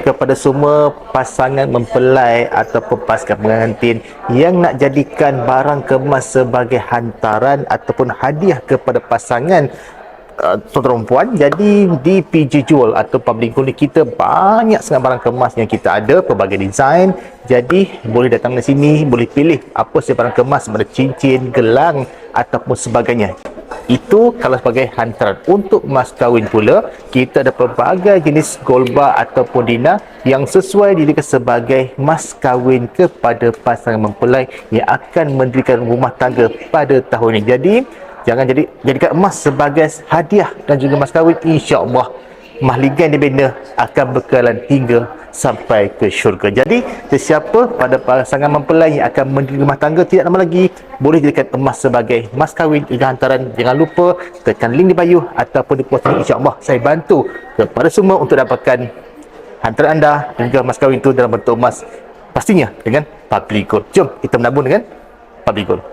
kepada semua pasangan mempelai ataupun pasca pengantin yang nak jadikan barang kemas sebagai hantaran ataupun hadiah kepada pasangan tuan perempuan. Jadi di PJ Jewel atau Public Gold ni kita banyak sangat barang kemas yang kita ada, pelbagai design. Jadi boleh datang ke sini, boleh pilih apa sahaja barang kemas, seperti cincin, gelang ataupun sebagainya. Itu kalau sebagai hantaran. Untuk mas kahwin pula, kita ada pelbagai jenis gold bar ataupun dina yang sesuai dirikan sebagai mas kahwin kepada pasangan mempelai yang akan mendirikan rumah tangga pada tahun ini. Jadi jangan jadikan emas sebagai hadiah dan juga mas kahwin. InsyaAllah mahligai dibina akan berkelan hingga sampai ke syurga. Jadi sesiapa pada pasangan mempelai yang akan mendirikan rumah tangga, tidak lama lagi boleh jadikan emas sebagai mas kahwin juga hantaran. Jangan lupa tekan link di bio ataupun di post ini. InsyaAllah saya bantu kepada semua untuk dapatkan hantaran anda dan juga mas kahwin itu dalam bentuk emas, pastinya dengan Public Gold. Jom kita menabung dengan Public Gold.